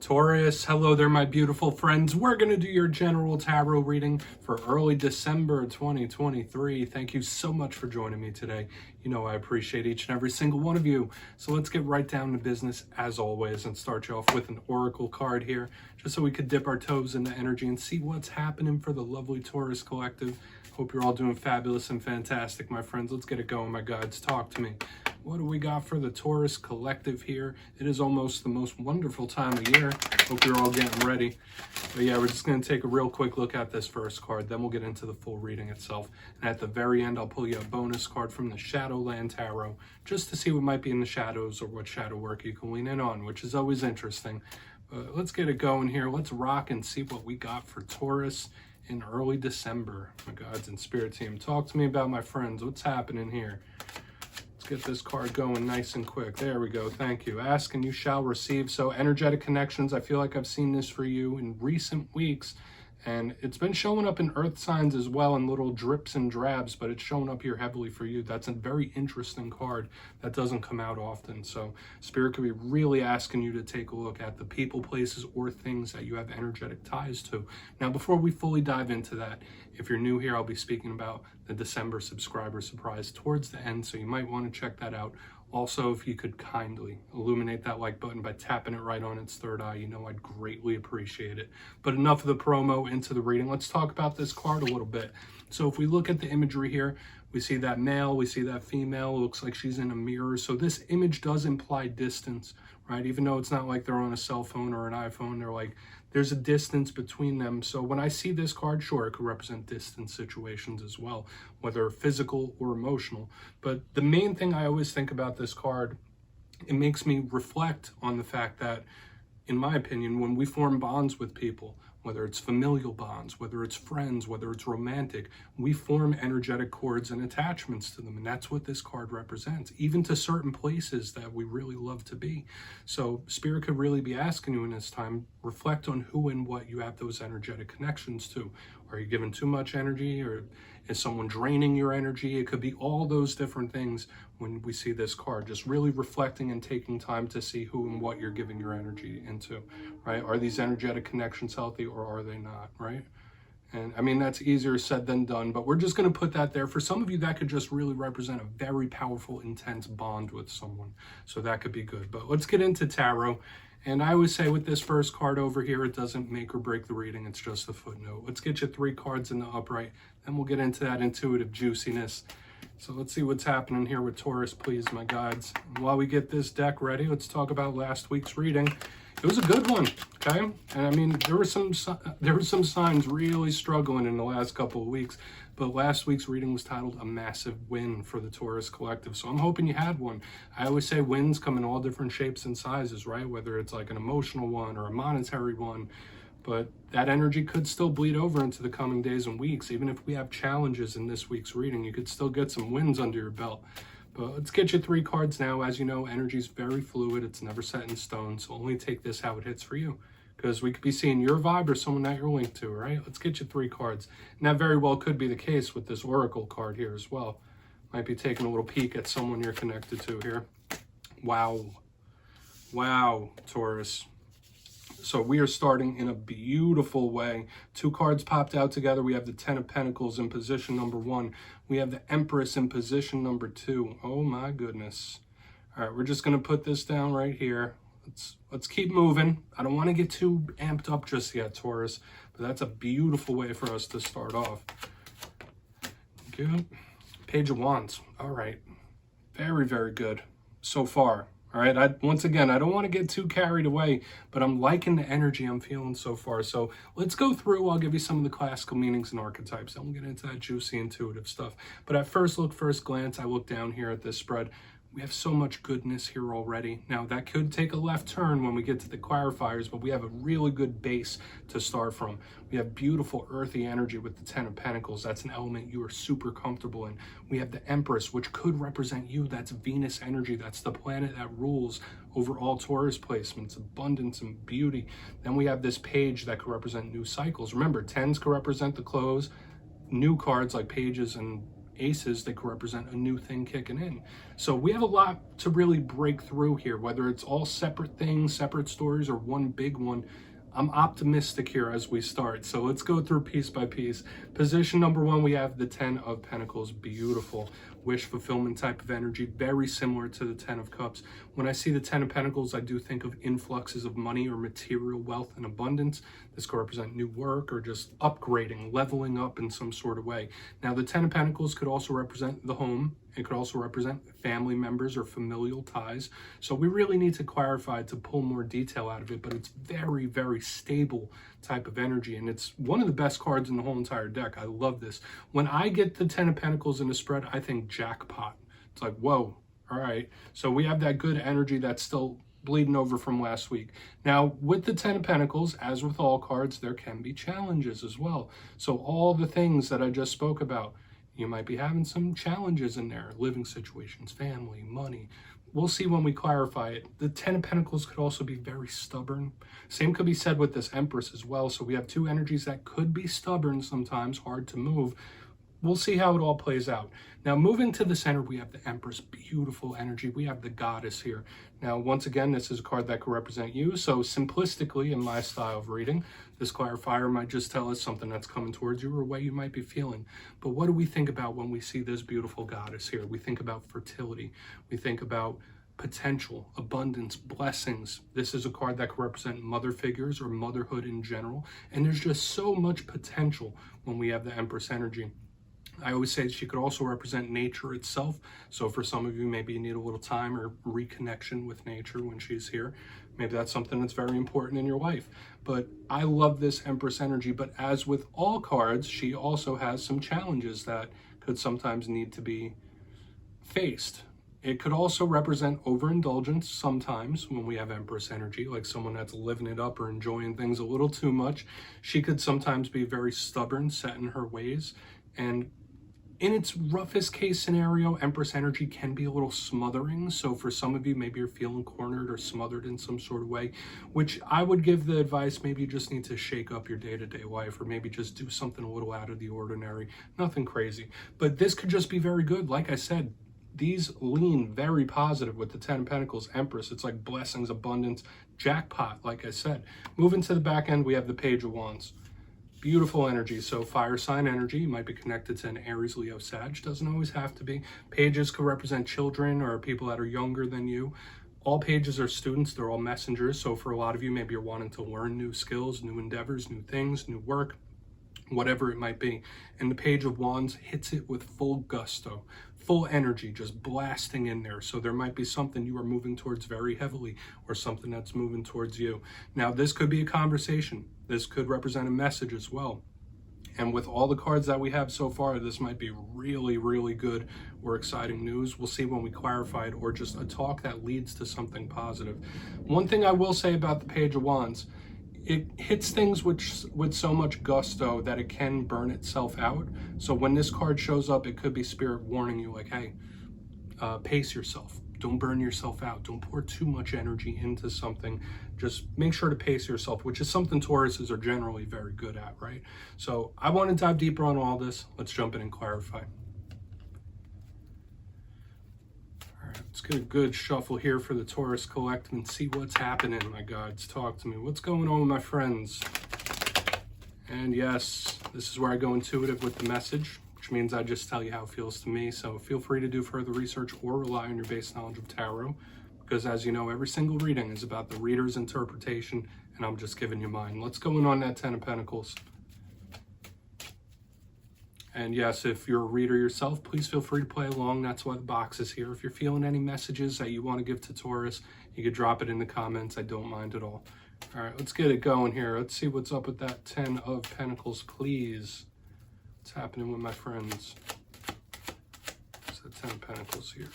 Taurus, hello there, my beautiful friends. We're going to do your general tarot reading for early December 2023. Thank you so much for joining me today. You know I appreciate each and every single one of you. So let's get right down to business as always and start you off with an oracle card here, just so we could dip our toes into energy and see what's happening for the lovely Taurus collective. Hope you're all doing fabulous and fantastic, my friends. Let's get it going, my guides. Talk to me. What do we got for the Taurus collective here? It is almost the most wonderful time of year. Hope you're all getting ready. But yeah, we're just going to take a real quick look at this first card. Then we'll get into the full reading itself. And at the very end, I'll pull you a bonus card from the Shadowland Tarot, just to see what might be in the shadows or what shadow work you can lean in on, which is always interesting. But let's get it going here. Let's rock and see what we got for Taurus in early December. My guides and spirit team, talk to me about my friends. What's happening here? Get this card going nice and quick. There we go. Thank you. Ask and you shall receive. So energetic connections, I feel like I've seen this for you in recent weeks, and it's been showing up in earth signs as well in little drips and drabs, but it's showing up here heavily for you. That's a very interesting card that doesn't come out often. So spirit could be really asking you to take a look at the people, places, or things that you have energetic ties to. Now, before we fully dive into that, if you're new here, I'll be speaking about the December subscriber surprise towards the end, so you might want to check that out. Also, if you could kindly illuminate that like button by tapping it right on its third eye, you know I'd greatly appreciate it. But enough of the promo, into the reading. Let's talk about this card a little bit. So if we look at the imagery here, we see that male, we see that female. It looks like she's in a mirror. So this image does imply distance, right? Even though it's not like they're on a cell phone or an iPhone, they're like, there's a distance between them. So when I see this card, sure, it could represent distance situations as well, whether physical or emotional. But the main thing I always think about this card, it makes me reflect on the fact that, in my opinion, when we form bonds with people, whether it's familial bonds, whether it's friends, whether it's romantic, we form energetic cords and attachments to them. And that's what this card represents, even to certain places that we really love to be. So spirit could really be asking you in this time, reflect on who and what you have those energetic connections to. Are you giving too much energy, or is someone draining your energy? It could be all those different things when we see this card, just really reflecting and taking time to see who and what you're giving your energy into, right? Are these energetic connections healthy or are they not, right? And I mean, that's easier said than done, but we're just going to put that there. For some of you, that could just really represent a very powerful, intense bond with someone. So that could be good. But let's get into tarot. And I always say with this first card over here, it doesn't make or break the reading. It's just a footnote. Let's get you 3 cards in the upright. Then we'll get into that intuitive juiciness. So let's see what's happening here with Taurus, please, my guides. And while we get this deck ready, let's talk about last week's reading. It was a good one, okay? And I mean, there were some signs really struggling in the last couple of weeks, but last week's reading was titled A Massive Win for the Taurus Collective. So I'm hoping you had one. I always say wins come in all different shapes and sizes, right? Whether it's like an emotional one or a monetary one, but that energy could still bleed over into the coming days and weeks. Even if we have challenges in this week's reading, you could still get some wins under your belt. But let's get you 3 cards now. As you know, energy is very fluid. It's never set in stone. So only take this how it hits for you, because we could be seeing your vibe or someone that you're linked to, right? Let's get you 3 cards. And that very well could be the case with this oracle card here as well. Might be taking a little peek at someone you're connected to here. Wow. Wow, Taurus. So we are starting in a beautiful way. 2 cards popped out together. We have the 10 of Pentacles in position number 1. We have the Empress in position number 2. Oh my goodness. All right, we're just going to put this down right here. Let's keep moving. I don't want to get too amped up just yet, Taurus, but that's a beautiful way for us to start off. Good. Page of Wands. All right. Very, very good so far. All right, once again, I don't want to get too carried away, but I'm liking the energy I'm feeling so far. So let's go through. I'll give you some of the classical meanings and archetypes, and we'll get into that juicy, intuitive stuff. But at first look, first glance, I look down here at this spread. We have so much goodness here already. Now, that could take a left turn when we get to the clarifiers, but we have a really good base to start from. We have beautiful earthy energy with the 10 of Pentacles. That's an element you are super comfortable in. We have the Empress, which could represent you. That's Venus energy. That's the planet that rules over all Taurus placements, abundance and beauty. Then we have this page that could represent new cycles. Remember, 10s could represent the close. New cards like pages and aces, they could represent a new thing kicking in. So we have a lot to really break through here, whether it's all separate things, separate stories, or one big one. I'm optimistic here as we start. So let's go through piece by piece. Position number 1, we have the 10 of Pentacles. Beautiful. Wish fulfillment type of energy, very similar to the 10 of Cups. When I see the 10 of Pentacles, I do think of influxes of money or material wealth and abundance. This could represent new work or just upgrading, leveling up in some sort of way. Now, the 10 of Pentacles could also represent the home. It could also represent family members or familial ties. So we really need to clarify to pull more detail out of it, but it's very, very stable type of energy. And it's one of the best cards in the whole entire deck. I love this. When I get the 10 of Pentacles in a spread, I think jackpot. It's like, whoa, all right. So we have that good energy that's still bleeding over from last week. Now, with the 10 of Pentacles, as with all cards, there can be challenges as well. So all the things that I just spoke about, you might be having some challenges in there, living situations, family, money. We'll see when we clarify it. The 10 of Pentacles could also be very stubborn. Same could be said with this Empress as well. So we have two energies that could be stubborn sometimes, hard to move. We'll see how it all plays out. Now, moving to the center, we have the Empress, beautiful energy. We have the Goddess here. Now, once again, this is a card that could represent you. So simplistically, in my style of reading, this clarifier might just tell us something that's coming towards you or a way you might be feeling. But what do we think about when we see this beautiful Goddess here? We think about fertility. We think about potential, abundance, blessings. This is a card that could represent mother figures or motherhood in general. And there's just so much potential when we have the Empress energy. I always say she could also represent nature itself. So for some of you, maybe you need a little time or reconnection with nature when she's here. Maybe that's something that's very important in your life. But I love this Empress energy. But as with all cards, she also has some challenges that could sometimes need to be faced. It could also represent overindulgence sometimes when we have Empress energy, like someone that's living it up or enjoying things a little too much. She could sometimes be very stubborn, set in her ways. And in its roughest case scenario, Empress energy can be a little smothering. So for some of you, maybe you're feeling cornered or smothered in some sort of way, which I would give the advice, maybe you just need to shake up your day-to-day life or maybe just do something a little out of the ordinary, nothing crazy. But this could just be very good. Like I said, these lean very positive with the 10 of Pentacles, Empress. It's like blessings, abundance, jackpot, like I said. Moving to the back end, we have the Page of Wands. Beautiful energy. So fire sign energy, you might be connected to an Aries, Leo, Sag. Doesn't always have to be. Pages could represent children or people that are younger than you. All pages are students. They're all messengers. So for a lot of you, maybe you're wanting to learn new skills, new endeavors, new things, new work, whatever it might be. And the Page of Wands hits it with full gusto, full energy, just blasting in there. So there might be something you are moving towards very heavily or something that's moving towards you. Now, this could be a conversation. This could represent a message as well. And with all the cards that we have so far, this might be really, really good or exciting news. We'll see when we clarify it, or just a talk that leads to something positive. One thing I will say about the Page of Wands, it hits things with so much gusto that it can burn itself out. So when this card shows up, it could be spirit warning you like, hey, pace yourself. Don't burn yourself out. Don't pour too much energy into something. Just make sure to pace yourself, which is something Tauruses are generally very good at, right? So I want to dive deeper on all this. Let's jump in and clarify. All right, let's get a good shuffle here for the Taurus collective and see what's happening, my gods. Talk to me. What's going on with my friends? And yes, this is where I go intuitive with the message, which means I just tell you how it feels to me. So feel free to do further research or rely on your base knowledge of tarot, because as you know, every single reading is about the reader's interpretation, and I'm just giving you mine. Let's go in on that 10 of Pentacles. And yes, if you're a reader yourself, please feel free to play along. That's why the box is here. If you're feeling any messages that you want to give to Taurus, you could drop it in the comments. I don't mind at all. All right, let's get it going here. Let's see what's up with that 10 of Pentacles, please. What's happening with my friends? It's the 10 of Pentacles here.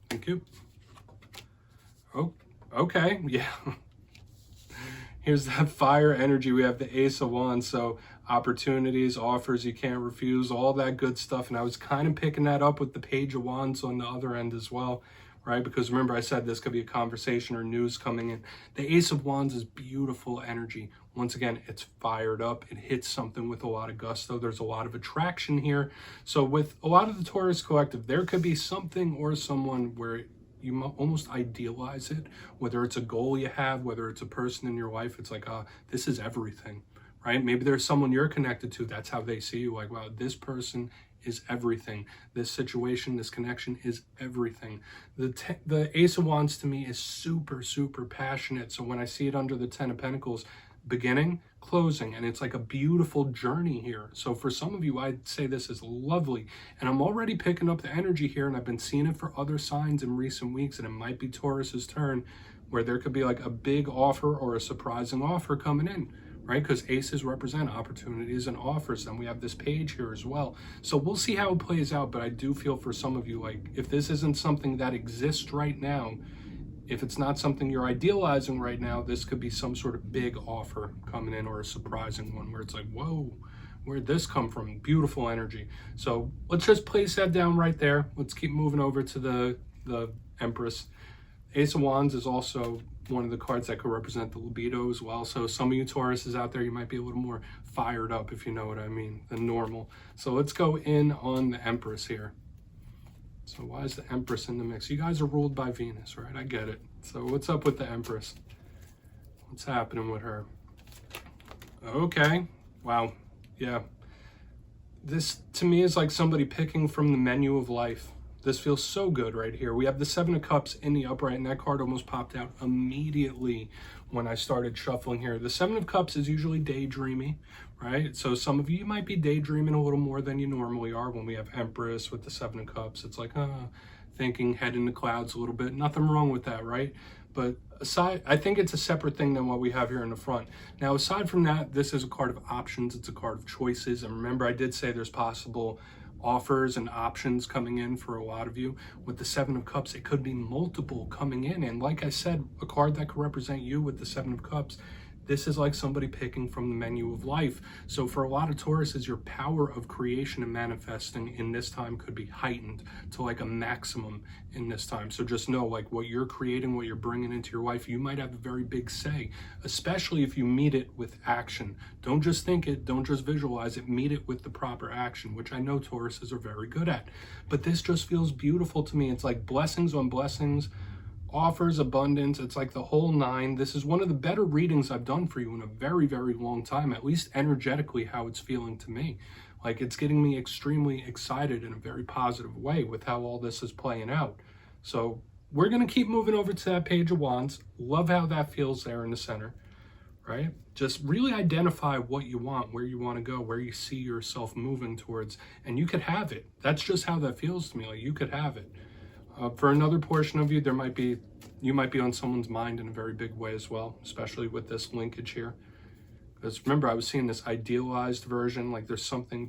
Thank you. Oh, okay, yeah. Here's that fire energy. We have the Ace of Wands, so opportunities, offers you can't refuse, all that good stuff. And I was kind of picking that up with the Page of Wands on the other end as well. right? Because remember I said this could be a conversation or news coming in. The Ace of Wands is beautiful energy. Once again, it's fired up. It hits something with a lot of gusto. There's a lot of attraction here. So with a lot of the Taurus collective, there could be something or someone where you almost idealize it, whether it's a goal you have, whether it's a person in your life. It's like, this is everything, right? Maybe there's someone you're connected to. That's how they see you. Like, wow, this person is everything. This situation, this connection is everything. The Ace of Wands to me is super, super passionate. So when I see it under the Ten of Pentacles, beginning, closing, and it's like a beautiful journey here. So for some of you, I'd say this is lovely. And I'm already picking up the energy here, and I've been seeing it for other signs in recent weeks, and it might be Taurus's turn, where there could be like a big offer or a surprising offer coming in, right? Because aces represent opportunities and offers, and we have this page here as well. So we'll see how it plays out, but I do feel for some of you, like, if this isn't something that exists right now, if it's not something you're idealizing right now, this could be some sort of big offer coming in, or a surprising one where it's like, whoa, where'd this come from? Beautiful energy. So let's just place that down right there. Let's keep moving over to the Empress. Ace of Wands is also one of the cards that could represent the libido as well. So some of you Tauruses out there, you might be a little more fired up, if you know what I mean, than normal. So let's go in on the Empress here. So why is the Empress in the mix? You guys are ruled by Venus, right? I get it. So what's up with the Empress? What's happening with her? Okay. Wow. Yeah. This, to me, is like somebody picking from the menu of life. This feels so good right here. We have the Seven of Cups in the upright, and that card almost popped out immediately when I started shuffling here. The Seven of Cups is usually daydreamy, right? So some of you might be daydreaming a little more than you normally are when we have Empress with the Seven of Cups. It's like, thinking head in the clouds a little bit. Nothing wrong with that, right? But aside, I think it's a separate thing than what we have here in the front. Now, aside from that, this is a card of options. It's a card of choices. And remember, I did say there's possible offers and options coming in for a lot of you. With the Seven of Cups, it could be multiple coming in. And like I said, a card that could represent you with the Seven of Cups, this is like somebody picking from the menu of life. So for a lot of Tauruses, your power of creation and manifesting in this time could be heightened to like a maximum in this time. So just know, like, what you're creating, what you're bringing into your life, you might have a very big say, especially if you meet it with action. Don't just think it, don't just visualize it, meet it with the proper action, which I know Tauruses are very good at. But this just feels beautiful to me. It's like blessings on blessings, offers, abundance. It's like the whole nine. This is one of the better readings I've done for you in a very, very long time, at least energetically, how it's feeling to me. Like, it's getting me extremely excited in a very positive way with how all this is playing out. So we're going to keep moving over to that Page of Wands. Love how that feels there in the center, right? Just really identify what you want, where you want to go, where you see yourself moving towards, and you could have it. That's just how that feels to me. Like, you could have it. For another portion of you, you might be on someone's mind in a very big way as well, especially with this linkage here. Because remember, I was seeing this idealized version, like there's something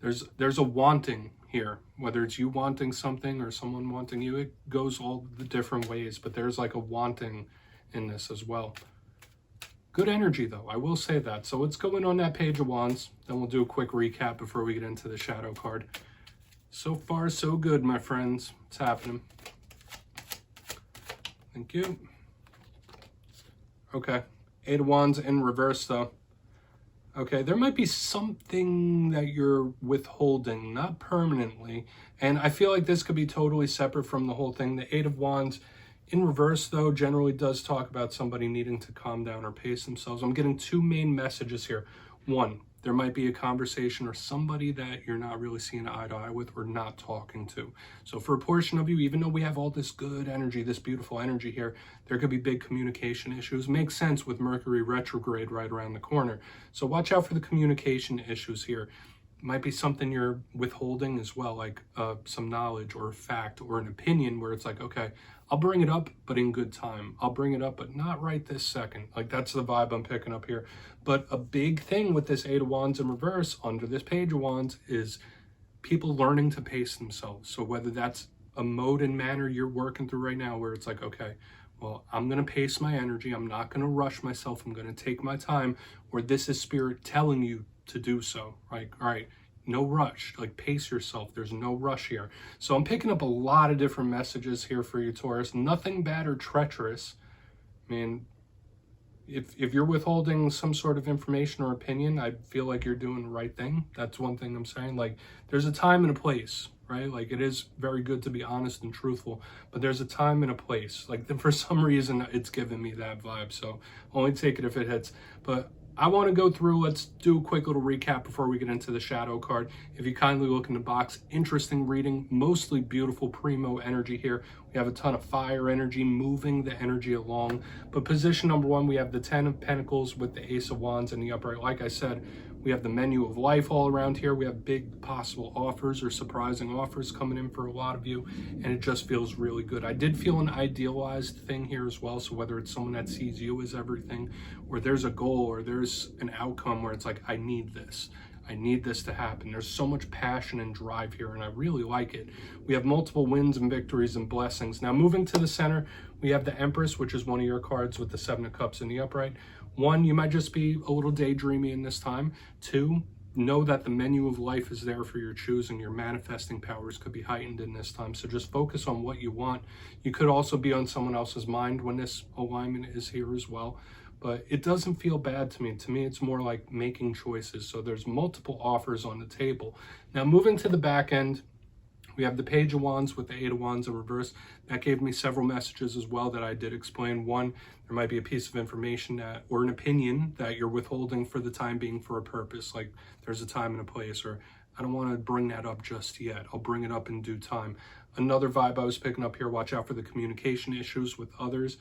there's a wanting here, whether it's you wanting something or someone wanting you. It goes all the different ways, but there's like a wanting in this as well. Good energy, though, I will say that. So let's go in on that Page of Wands, then we'll do a quick recap before we get into the shadow card. So far, so good, my friends. It's happening. Thank you. Okay. Eight of Wands in reverse, though. Okay, there might be something that you're withholding, not permanently. And I feel like this could be totally separate from the whole thing. The Eight of Wands in reverse, though, generally does talk about somebody needing to calm down or pace themselves. I'm getting two main messages here. One, there might be a conversation or somebody that you're not really seeing eye to eye with or not talking to. So for a portion of you, even though we have all this good energy, this beautiful energy here, there could be big communication issues. Makes sense with Mercury retrograde right around the corner. So watch out for the communication issues here. Might be something you're withholding as well, like some knowledge or a fact or an opinion where it's like, okay, I'll bring it up, but in good time. I'll bring it up, but not right this second. Like, that's the vibe I'm picking up here. But a big thing with this Eight of Wands in reverse under this Page of Wands is people learning to pace themselves. So whether that's a mode and manner you're working through right now where it's like, okay, well, I'm going to pace my energy. I'm not going to rush myself. I'm going to take my time. Or this is spirit telling you to do so. Like, all right, no rush, like pace yourself. There's no rush here. So I'm picking up a lot of different messages here for you, Taurus. Nothing bad or treacherous. I mean, if you're withholding some sort of information or opinion, I feel like you're doing the right thing. That's one thing I'm saying. Like, there's a time and a place, right? Like, it is very good to be honest and truthful, but there's a time and a place. Like, for some reason, it's giving me that vibe. So only take it if it hits. But I want to go through, let's do a quick little recap before we get into the shadow card. If you kindly look in the box, interesting reading, mostly beautiful primo energy here. We have a ton of fire energy, moving the energy along. But position number one, we have the 10 of Pentacles with the Ace of Wands in the upright. Like I said, we have the menu of life all around here. We have big possible offers or surprising offers coming in for a lot of you, and it just feels really good. I did feel an idealized thing here as well. So whether it's someone that sees you as everything, or there's a goal, or there's an outcome where it's like, I need this. I need this to happen. There's so much passion and drive here, and I really like it. We have multiple wins and victories and blessings. Now, moving to the center, we have the Empress, which is one of your cards with the 7 of Cups in the upright. 1, you might just be a little daydreamy in this time. 2, know that the menu of life is there for your choosing. Your manifesting powers could be heightened in this time. So just focus on what you want. You could also be on someone else's mind when this alignment is here as well. But it doesn't feel bad to me. To me, it's more like making choices. So there's multiple offers on the table. Now, moving to the back end, we have the Page of Wands with the 8 of Wands in reverse. That gave me several messages as well that I did explain. 1, there might be a piece of information that, or an opinion that you're withholding for the time being for a purpose. Like, there's a time and a place, or I don't want to bring that up just yet. I'll bring it up in due time. Another vibe I was picking up here, watch out for the communication issues with others.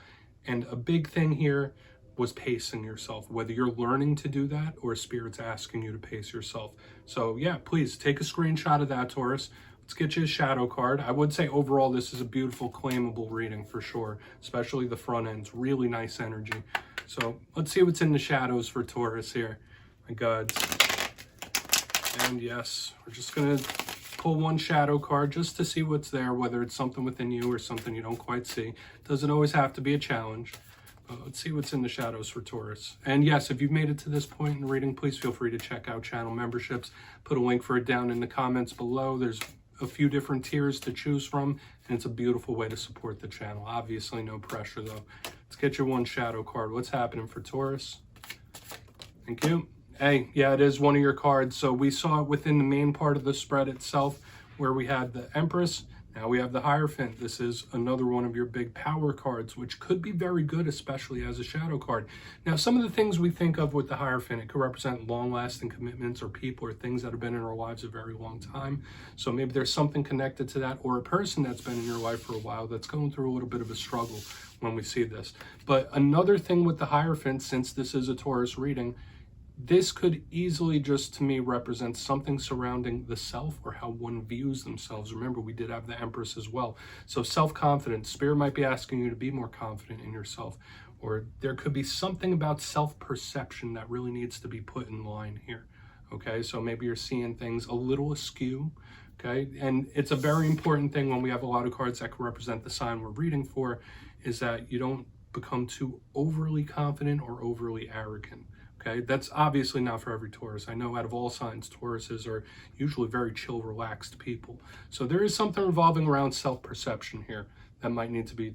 And a big thing here was pacing yourself, whether you're learning to do that or Spirit's asking you to pace yourself. So yeah, please take a screenshot of that, Taurus. Let's get you a shadow card. I would say overall, this is a beautiful, claimable reading for sure, especially the front ends. Really nice energy. So let's see what's in the shadows for Taurus here. My God. And yes, we're just gonna pull one shadow card just to see what's there, whether it's something within you or something you don't quite see. Doesn't always have to be a challenge. Let's see what's in the shadows for Taurus. And yes, if you've made it to this point in the reading, please feel free to check out channel memberships. Put a link for it down in the comments below. There's a few different tiers to choose from, and it's a beautiful way to support the channel. Obviously, no pressure though. Let's get your one shadow card. What's happening for Taurus? Thank you. Hey, yeah, it is one of your cards. So we saw it within the main part of the spread itself where we had the Empress. Now we have the Hierophant. This is another one of your big power cards, which could be very good, especially as a shadow card. Now, some of the things we think of with the Hierophant, it could represent long-lasting commitments or people or things that have been in our lives a very long time. So maybe there's something connected to that, or a person that's been in your life for a while that's going through a little bit of a struggle when we see this. But another thing with the Hierophant, since this is a Taurus reading, this could easily just, to me, represent something surrounding the self or how one views themselves. Remember, we did have the Empress as well. So self-confidence, Spirit might be asking you to be more confident in yourself. Or there could be something about self-perception that really needs to be put in line here. Okay, so maybe you're seeing things a little askew. Okay, and it's a very important thing when we have a lot of cards that can represent the sign we're reading for, is that you don't become too overly confident or overly arrogant. Okay, that's obviously not for every Taurus. I know out of all signs, Tauruses are usually very chill, relaxed people. So there is something revolving around self-perception here that might need to be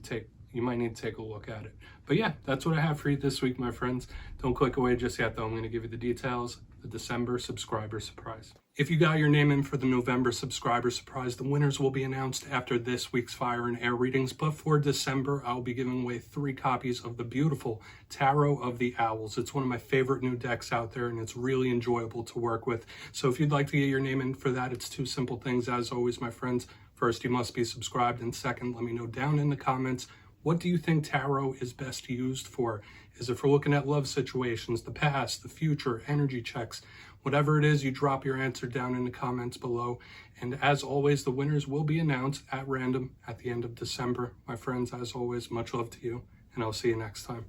you might need to take a look at it. But yeah, that's what I have for you this week, my friends. Don't click away just yet, though. I'm going to give you the details, the December subscriber surprise. If you got your name in for the November subscriber surprise, the winners will be announced after this week's Fire and Air readings. But for December, I'll be giving away 3 copies of the beautiful Tarot of the Owls. It's one of my favorite new decks out there, and it's really enjoyable to work with. So if you'd like to get your name in for that, it's 2 simple things. As always, my friends, first, you must be subscribed. And second, let me know down in the comments, what do you think tarot is best used for? Is it for looking at love situations, the past, the future, energy checks? Whatever it is, you drop your answer down in the comments below. And as always, the winners will be announced at random at the end of December. My friends, as always, much love to you, and I'll see you next time.